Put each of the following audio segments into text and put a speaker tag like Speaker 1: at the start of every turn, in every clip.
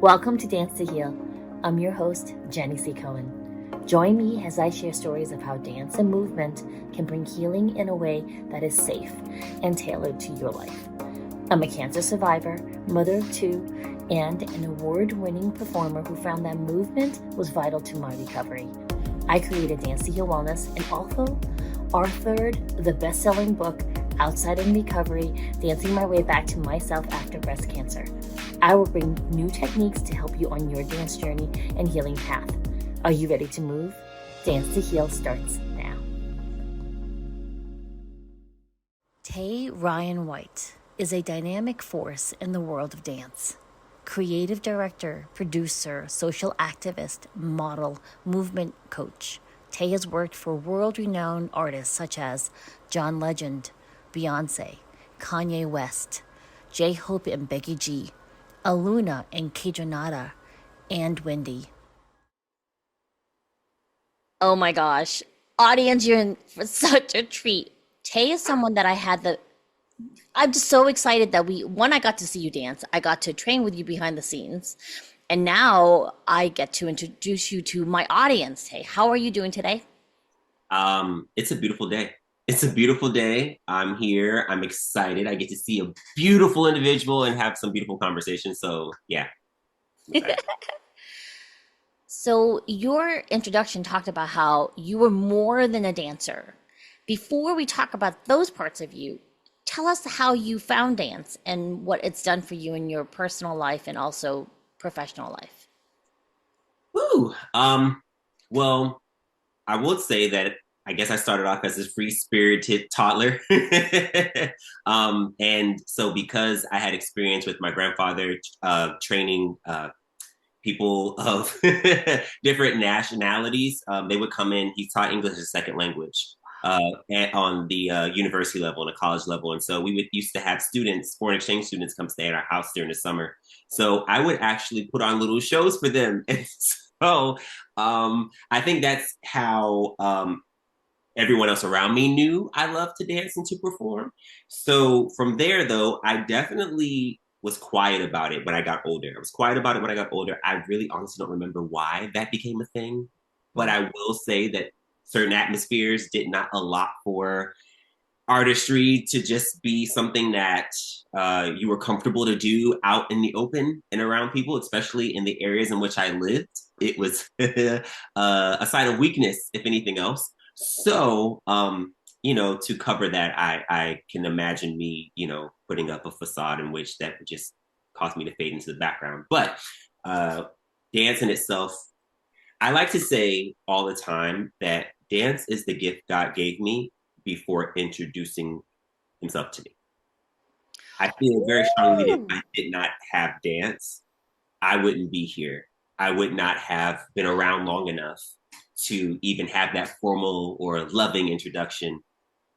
Speaker 1: Welcome to Dance to Heal. I'm your host, Jenny C. Cohen. Join me as I share stories of how dance and movement can bring healing in a way that is safe and tailored to your life. I'm a cancer survivor, mother of two, and an award-winning performer who found that movement was vital to my recovery. I created Dance to Heal Wellness and also authored the best-selling book, Outside in Recovery, Dancing My Way Back to Myself After Breast Cancer. I will bring new techniques to help you on your dance journey and healing path. Are you ready to move? Dance to Heal starts now. Tai Ryan White is a dynamic force in the world of dance. Creative director, producer, social activist, model, movement coach. Tai has worked for world-renowned artists such as John Legend, Beyoncé, Kanye West, JHope and BeckyG, Aluna and KAYTRANADA, and Wendy. Oh my gosh. Audience, you're in for such a treat. Tai is someone that I'm just so excited that I got to see you dance. I got to train with you behind the scenes. And now I get to introduce you to my audience. Tai, how are you doing today?
Speaker 2: It's a beautiful day. It's a beautiful day. I'm here. I'm excited. I get to see a beautiful individual and have some beautiful conversations. So yeah, I'm excited.
Speaker 1: So your introduction talked about how you were more than a dancer. Before we talk about those parts of you, tell us how you found dance and what it's done for you in your personal life and also professional life.
Speaker 2: Woo. Well, I would say that I guess I started off as a free-spirited toddler. And so because I had experience with my grandfather training people of different nationalities. They would come in. He taught English as a second language on the university level and a college level. And so we would used to have students, foreign exchange students, come stay at our house during the summer. So I would actually put on little shows for them. And so I think that's how everyone else around me knew I loved to dance and to perform. So from there, though, I definitely was quiet about it when I got older. I was quiet about it when I got older. I really honestly don't remember why that became a thing. But I will say that certain atmospheres did not allot for artistry to just be something that you were comfortable to do out in the open and around people, especially in the areas in which I lived. It was a sign of weakness, if anything else. So, to cover that, I can imagine me, putting up a facade in which that would just cause me to fade into the background. But uh, dance in itself, I like to say all the time that dance is the gift God gave me before introducing himself to me. I feel very strongly that if
Speaker 1: Ooh.
Speaker 2: I did not have dance, I wouldn't be here. I would not have been around long enough to even have that formal or loving introduction.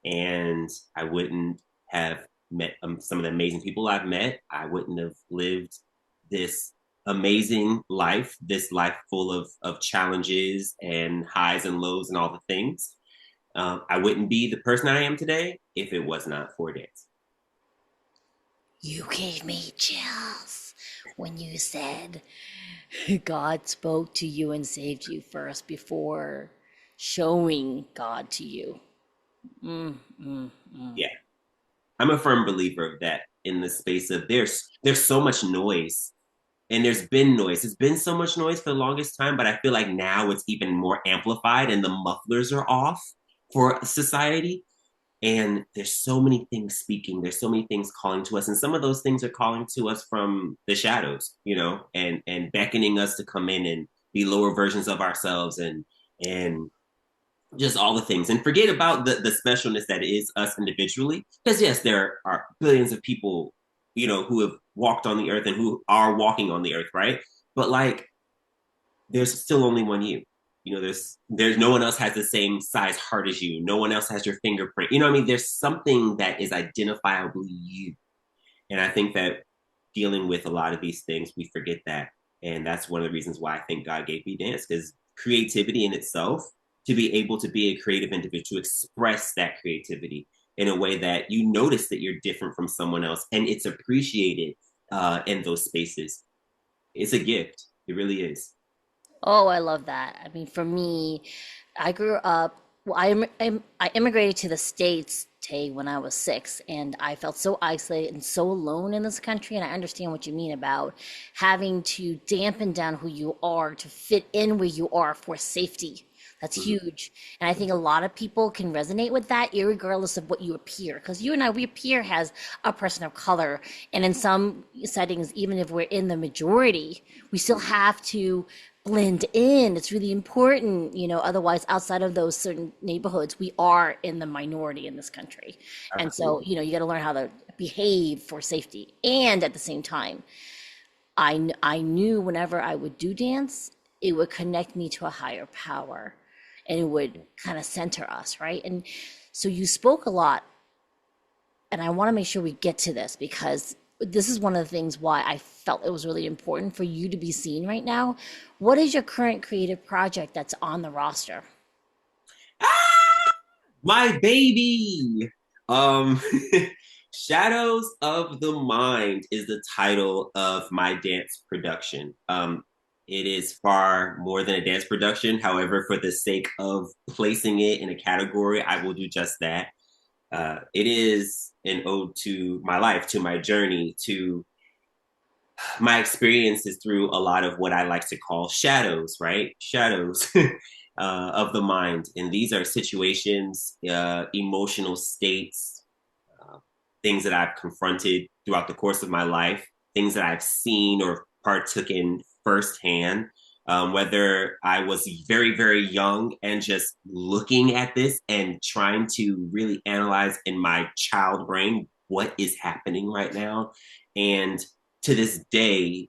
Speaker 2: And I wouldn't have met some of the amazing people I've met. I wouldn't have lived this amazing life, this life full of challenges and highs and lows and all the things. I wouldn't be the person I am today if it was not for dance.
Speaker 1: You gave me chills when you said God spoke to you and saved you first before showing God to you. Mm, mm, mm.
Speaker 2: Yeah, I'm a firm believer of that in the space of there's so much noise and there's been noise. There's been so much noise for the longest time, but I feel like now it's even more amplified and the mufflers are off for society. And there's so many things speaking. There's so many things calling to us, and some of those things are calling to us from the shadows, and beckoning us to come in and be lower versions of ourselves, and just all the things, and forget about the specialness that is us individually. Because yes, there are billions of people, who have walked on the earth and who are walking on the earth, right? But like, there's still only one you. There's no one else has the same size heart as you. No one else has your fingerprint. You know what I mean? There's something that is identifiably you. And I think that dealing with a lot of these things, we forget that. And that's one of the reasons why I think God gave me dance, because creativity in itself, to be able to be a creative individual, to express that creativity in a way that you notice that you're different from someone else and it's appreciated in those spaces. It's a gift. It really is.
Speaker 1: Oh, I love that. I mean, for me, I grew up, well, I immigrated to the States, Tay, when I was 6, and I felt so isolated and so alone in this country. And I understand what you mean about having to dampen down who you are to fit in where you are for safety. That's
Speaker 2: Mhm.
Speaker 1: huge. And I think a lot of people can resonate with that, irregardless of what you appear. Because you and I, we appear as a person of color. And in some settings, even if we're in the majority, we still have to blend in. It's really important, otherwise, outside of those certain neighborhoods, we are in the minority in this country. And so,
Speaker 2: Absolutely.
Speaker 1: you got to learn how to behave for safety. And at the same time, I knew whenever I would do dance, it would connect me to a higher power and it would kind of center us, right? And so you spoke a lot, and I want to make sure we get to this because this is one of the things why I felt it was really important for you to be seen right now. What is your current creative project that's on the roster?
Speaker 2: Ah, my baby. Um, Shadows of the Mind is the title of my dance production. It is far more than a dance production. However, for the sake of placing it in a category, I will do just that. It is an ode to my life, to my journey, to my experiences through a lot of what I like to call shadows, right? Shadows of the mind. And these are situations, emotional states, uh, things that I've confronted throughout the course of my life, things that I've seen or partook in firsthand. Whether I was very, very young and just looking at this and trying to really analyze in my child brain what is happening right now. And to this day,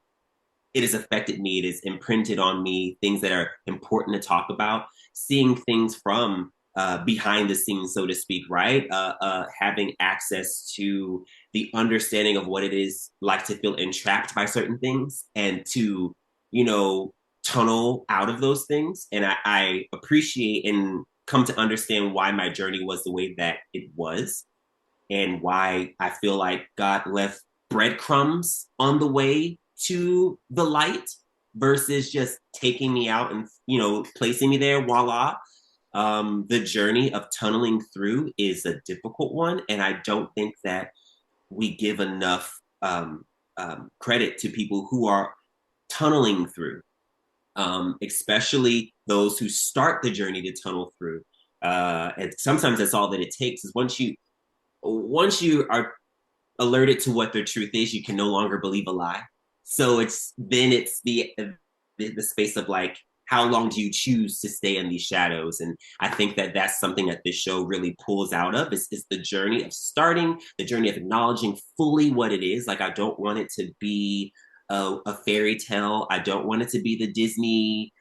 Speaker 2: it has affected me. It has imprinted on me things that are important to talk about, seeing things from behind the scenes, so to speak, right? Having access to the understanding of what it is like to feel entrapped by certain things and to, you know, tunnel out of those things. And I appreciate and come to understand why my journey was the way that it was and why I feel like God left breadcrumbs on the way to the light versus just taking me out and placing me there. Voila. The journey of tunneling through is a difficult one, and I don't think that we give enough credit to people who are tunneling through, especially those who start the journey to tunnel through. And sometimes that's all that it takes is once you are alerted to what their truth is, you can no longer believe a lie. So it's the space of like, how long do you choose to stay in these shadows? And I think that that's something that this show really pulls out of is the journey of starting, the journey of acknowledging fully what it is. Like, I don't want it to be a fairy tale. I don't want it to be the Disney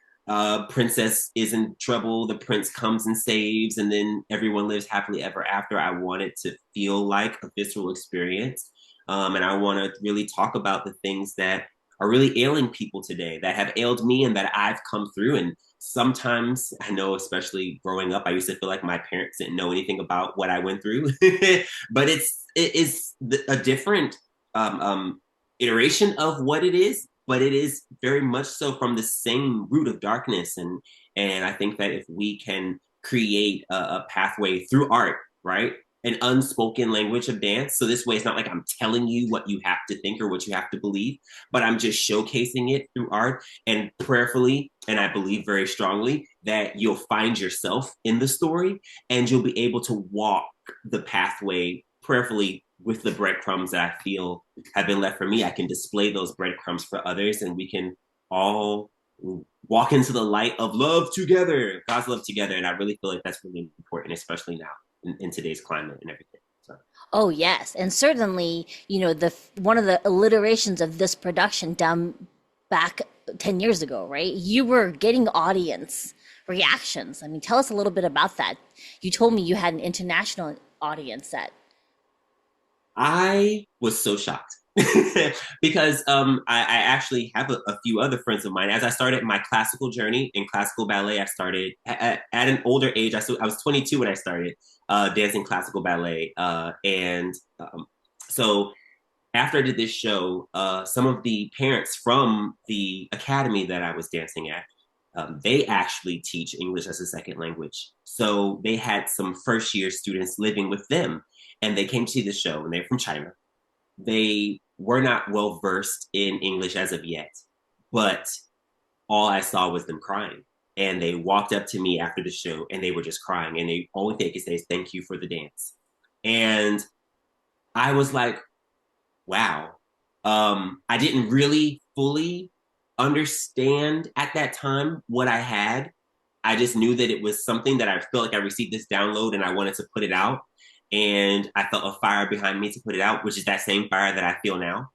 Speaker 2: princess is in trouble, the prince comes and saves, and then everyone lives happily ever after. I want it to feel like a visceral experience. And I want to really talk about the things that are really ailing people today, that have ailed me and that I've come through. And sometimes I know, especially growing up, I used to feel like my parents didn't know anything about what I went through. But it is a different iteration of what it is, but it is very much so from the same root of darkness. And I think that if we can create a pathway through art, right? An unspoken language of dance. So this way, it's not like I'm telling you what you have to think or what you have to believe, but I'm just showcasing it through art and prayerfully. And I believe very strongly that you'll find yourself in the story and you'll be able to walk the pathway prayerfully with the breadcrumbs that I feel have been left for me. I can display those breadcrumbs for others and we can all walk into the light of love together, God's love together. And I really feel like that's really important, especially now in today's climate and everything. So.
Speaker 1: Oh, yes. And certainly, the one of the alliterations of this production done back 10 years ago, right? You were getting audience reactions. I mean, tell us a little bit about that. You told me you had an international audience that.
Speaker 2: I was so shocked because I actually have a few other friends of mine. As I started my classical journey in classical ballet, I started at an older age. I was 22 when I started dancing classical ballet. And so after I did this show, some of the parents from the academy that I was dancing at, they actually teach English as a second language. So they had some first year students living with them, and they came to see the show, and they're from China. They were not well versed in English as of yet, but all I saw was them crying. And they walked up to me after the show and they were just crying. And the only thing they could say is thank you for the dance. And I was like, wow. I didn't really fully understand at that time what I had. I just knew that it was something that I felt like I received this download and I wanted to put it out. And I felt a fire behind me to put it out, which is that same fire that I feel now.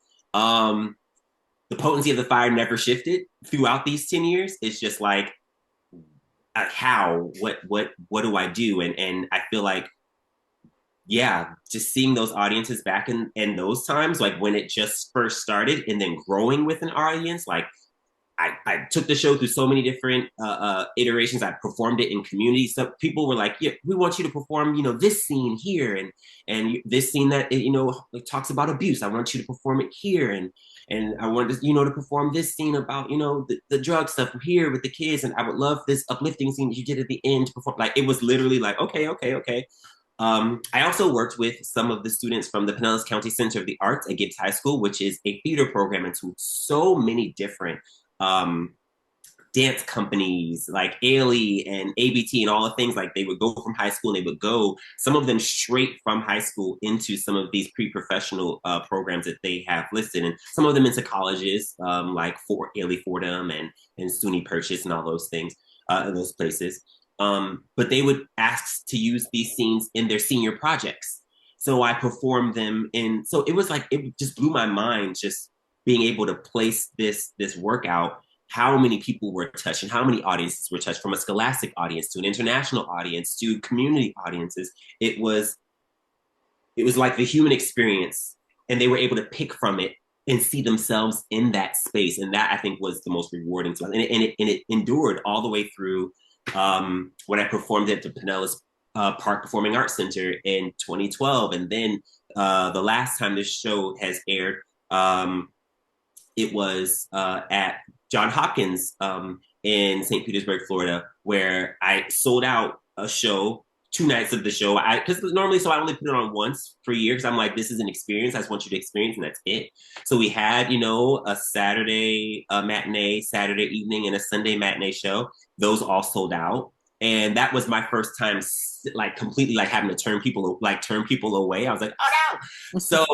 Speaker 2: The potency of the fire never shifted throughout these 10 years. It's just like, how, what do I do? And I feel like, yeah, just seeing those audiences back in those times, like when it just first started and then growing with an audience, like I took the show through so many different iterations. I performed it in communities. So people were like, "Yeah, we want you to perform, this scene here, and this scene that talks about abuse. I want you to perform it here, and I wanted to perform this scene about the drug stuff here with the kids, and I would love this uplifting scene that you did at the end to perform." Like it was literally like, okay, okay, okay. I also worked with some of the students from the Pinellas County Center of the Arts at Gibbs High School, which is a theater program into so many different um, dance companies like Ailey and ABT and all the things. Like they would go from high school and they would go, some of them straight from high school into some of these pre-professional programs that they have listed, and some of them into colleges like for Ailey Fordham and SUNY Purchase and all those things in those places. But they would ask to use these scenes in their senior projects. So I performed them in, so it was like, it just blew my mind just being able to place this workout, how many people were touched and how many audiences were touched, from a scholastic audience to an international audience to community audiences. It was like the human experience, and they were able to pick from it and see themselves in that space. And that I think was the most rewarding to us. And it endured all the way through when I performed at the Pinellas Park Performing Arts Center in 2012. And then the last time this show has aired, it was at John Hopkins in St. Petersburg, Florida, where I sold out a show, 2 nights of the show. Because normally, so I only put it on once per year because I'm like, this is an experience. I just want you to experience, and that's it. So we had, a Saturday matinee, Saturday evening, and a Sunday matinee show. Those all sold out. And that was my first time, like completely like having to turn people away. I was like, oh no! So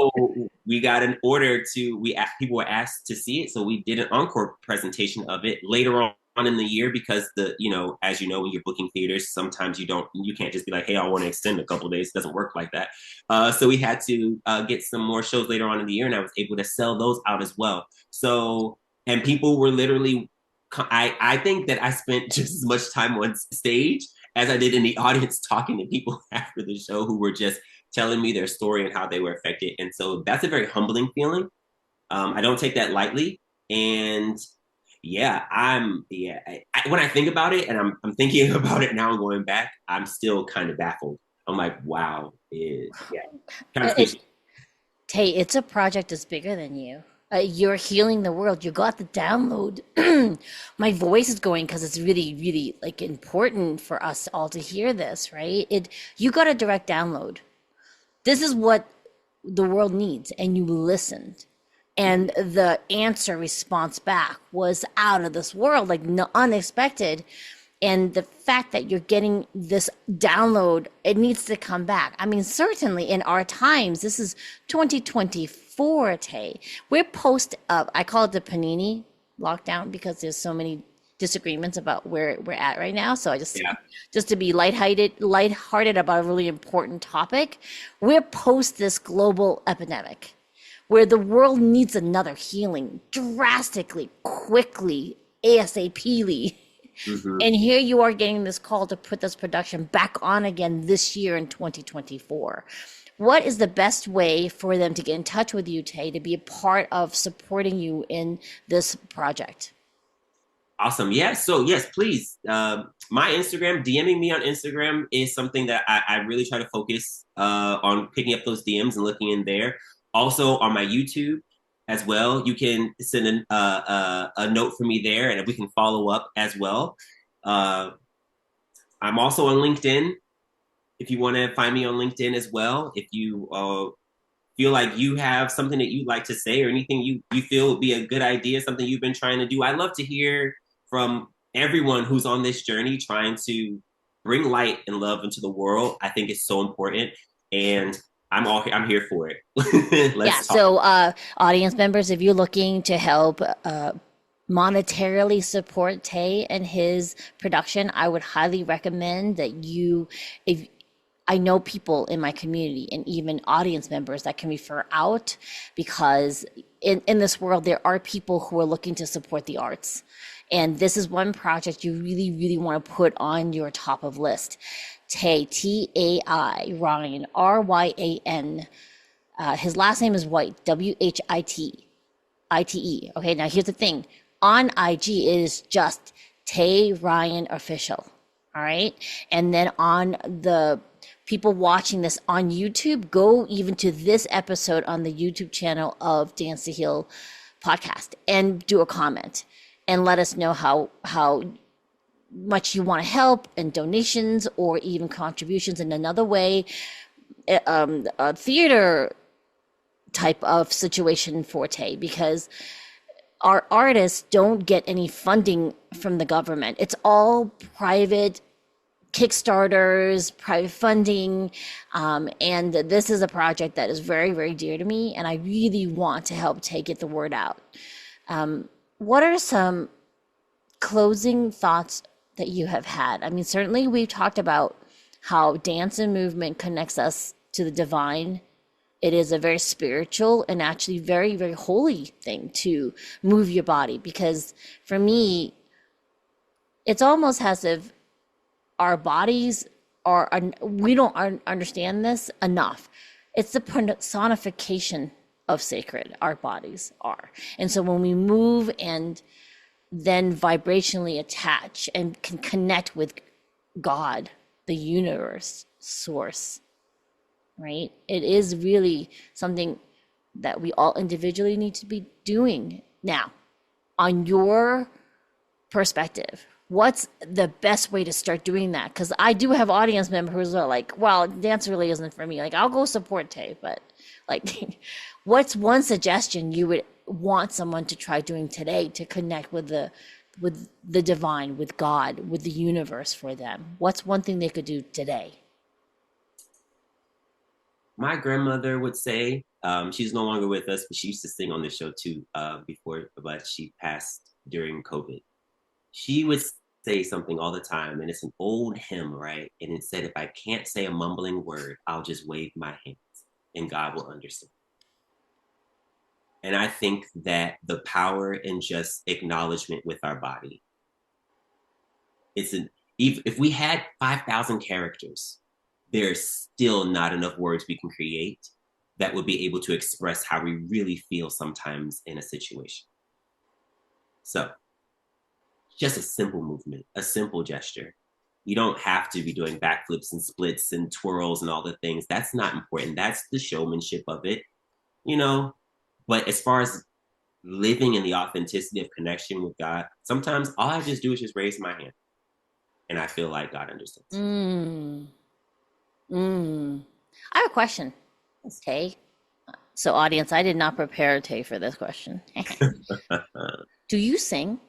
Speaker 2: we got an order people were asked to see it, so we did an encore presentation of it later on in the year, because as you know, when you're booking theaters, sometimes you can't just be like, hey, I want to extend a couple of days. It doesn't work like that. So we had to get some more shows later on in the year, and I was able to sell those out as well. So, and people were literally, I think that I spent just as much time on stage as I did in the audience talking to people after the show who were just telling me their story and how they were affected. And so that's a very humbling feeling. I don't take that lightly. And yeah, when I think about it, and I'm thinking about it now, I'm going back, I'm still kind of baffled. I'm like, wow, kind of
Speaker 1: Tay, it's a project that's bigger than you. You're healing the world. You got the download. My voice is going because it's really, really like important for us all to hear this, right? You got a direct download. This is what the world needs, and you listened. And the answer response back was out of this world, like unexpected. And the fact that you're getting this download, it needs to come back. I mean, certainly in our times, this is 2024, Tay. We're I call it the Panini lockdown because there's so many disagreements about where we're at right now. So just to be lighthearted about a really important topic, we're post this global epidemic where the world needs another healing drastically, quickly, ASAPly. Mm-hmm. And here you are getting this call to put this production back on again this year in 2024. What is the best way for them to get in touch with you, Tay, to be a part of supporting you this project?
Speaker 2: Awesome. Yes. So yes, please. My Instagram, DMing me on Instagram is something that I really try to focus on, picking up those DMs and looking in there. Also on my YouTube as well, you can send a note for me there, and we can follow up as well. Uh, I'm also on LinkedIn. If you want to find me on LinkedIn as well, if you feel like you have something that you'd like to say or anything you feel would be a good idea, something you've been trying to do, I love to hear from everyone who's on this journey trying to bring light and love into the world. I think it's so important, and I'm here for it.
Speaker 1: Yeah.
Speaker 2: Let's talk.
Speaker 1: So, audience members, if you're looking to help monetarily support Tay and his production, I would highly recommend that if I know people in my community and even audience members that can refer out, because in this world, there are people who are looking to support the arts. And this is one project you really, really want to put on your top of list. Tay, T-A-I, Ryan, R-Y-A-N. His last name is White, W-H-I-T-I-T-E. Okay, now here's the thing. On IG, it is just Tai Ryan Official. All right. And then on the people watching this on YouTube, go even to this episode on the YouTube channel of Dance to Heal podcast and do a comment and let us know how much you want to help, and donations or even contributions in another way. A theater type of situation for Tay, because our artists don't get any funding from the government. It's all private Kickstarters, private funding. And this is a project that is very, very dear to me. And I really want to help Tay get the word out. What are some closing thoughts that you have had? I mean, certainly we've talked about how dance and movement connects us to the divine. It is a very spiritual and actually very, very holy thing to move your body, because for me, it's almost as if our bodies are, we don't understand this enough. It's the personification of sacred, our bodies are. And so when we move and then vibrationally attach and can connect with God, the universe, source, right? It is really something that we all individually need to be doing. Now, on your perspective, what's the best way to start doing that? Because I do have audience members who are like, well, dance really isn't for me. Like, I'll go support Tay, but like, what's one suggestion you would want someone to try doing today to connect with the divine, with God, with the universe for them? What's one thing they could do today?
Speaker 2: My grandmother would say, she's no longer with us, but she used to sing on the show too before, but she passed during COVID. She would say something all the time, and it's an old hymn, right? And it said, if I can't say a mumbling word, I'll just wave my hands and God will understand. And I think that the power in just acknowledgement with our body, if we had 5,000 characters, there's still not enough words we can create that would be able to express how we really feel sometimes in a situation. So just a simple movement, a simple gesture. You don't have to be doing backflips and splits and twirls and all the things. That's not important. That's the showmanship of it, you know? But as far as living in the authenticity of connection with God, sometimes all I just do is just raise my hand. And I feel like God understands.
Speaker 1: I have a question, Tay. So, audience, I did not prepare Tay for this question. Do you sing?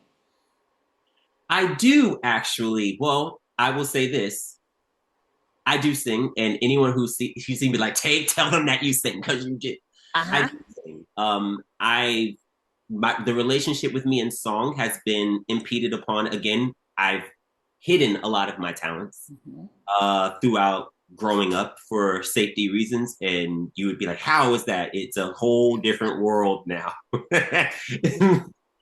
Speaker 2: I do actually. Well, I will say this. I do sing, and anyone who sees me like, Tay, tell them that you sing, because you did. I do sing. The relationship with me in song has been impeded upon. Again, I've hidden a lot of my talents throughout growing up for safety reasons, and you would be like, how is that? It's a whole different world now.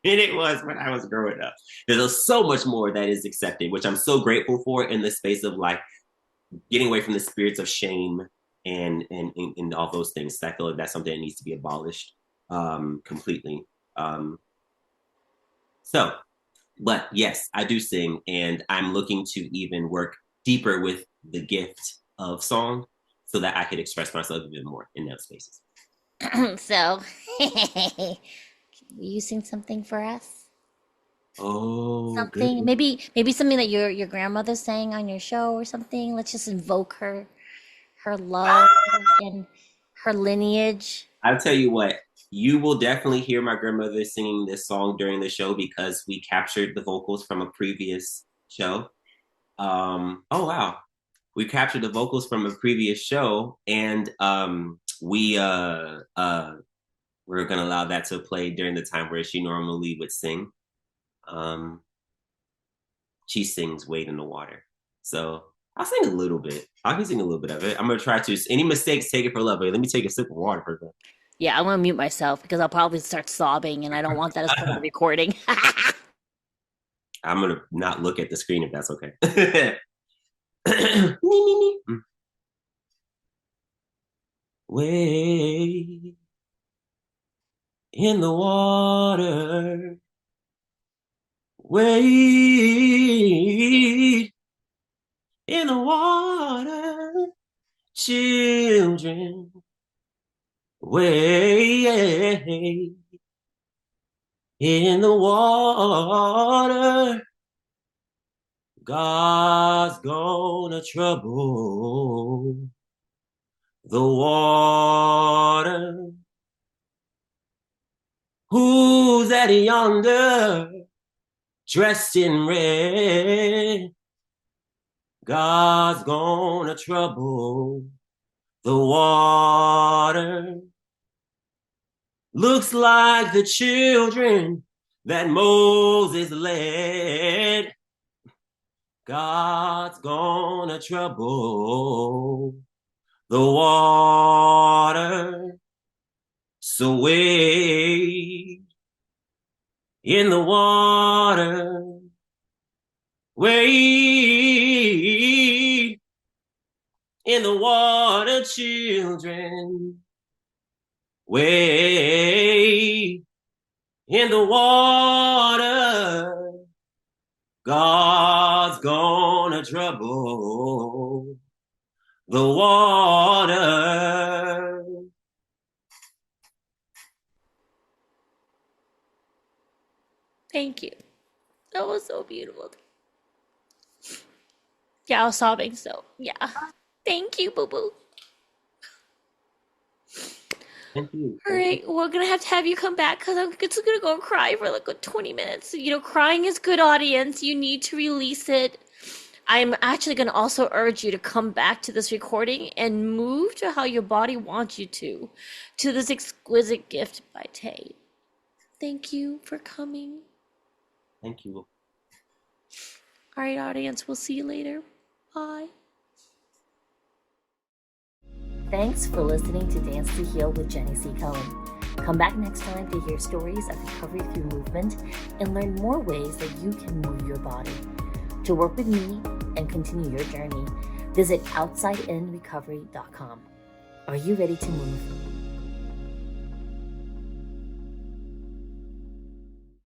Speaker 2: And it was when I was growing up. There's so much more that is accepted, which I'm so grateful for, in the space of like getting away from the spirits of shame and all those things. I feel like that's something that needs to be abolished completely. But yes, I do sing, and I'm looking to even work deeper with the gift of song so that I could express myself even more in those spaces.
Speaker 1: So, will you sing something for us?
Speaker 2: Oh,
Speaker 1: Something,
Speaker 2: goodness.
Speaker 1: maybe something that your grandmother sang on your show or something. Let's just invoke her love and her lineage.
Speaker 2: I'll tell you what, you will definitely hear my grandmother singing this song during the show because we captured the vocals from a previous show. Oh wow. We captured the vocals from a previous show and we're gonna allow that to play during the time where she normally would sing. Um she sings Wade in the Water. So I'll sing a little bit. I can sing a little bit of it. I'm gonna try to. Any mistakes, take it for love. Wait, let me take a sip of water for
Speaker 1: Yeah, I'm gonna mute myself because I'll probably start sobbing, and I don't want that as part of the
Speaker 2: that.
Speaker 1: recording.
Speaker 2: I'm gonna not look at the screen if that's okay. Me, me, me. Wade in the water. Wade in the water. Children, wade in the water. God's gonna trouble the water. Who's that yonder, dressed in red? God's gonna trouble the water. Looks like the children that Moses led. God's gonna trouble the water. So wade in the water. Wade in the water, children. Wade in the water. God's gonna trouble the water.
Speaker 1: Thank you. That was so beautiful. Yeah, I was sobbing, so yeah. Thank you, boo boo.
Speaker 2: Thank you.
Speaker 1: All
Speaker 2: Thank you.
Speaker 1: right, we're gonna have to have you come back because I'm just gonna go and cry for like 20 minutes. You know, crying is good, audience. You need to release it. I'm actually gonna also urge you to come back to this recording and move to how your body wants you to this exquisite gift by Tay. Thank you for coming.
Speaker 2: Thank you.
Speaker 1: All right, audience, we'll see you later. Bye. Thanks for listening to Dance to Heal with Jenny C. Cohen. Come back next time to hear stories of recovery through movement and learn more ways that you can move your body. To work with me and continue your journey, visit OutsideInRecovery.com. Are you ready to move?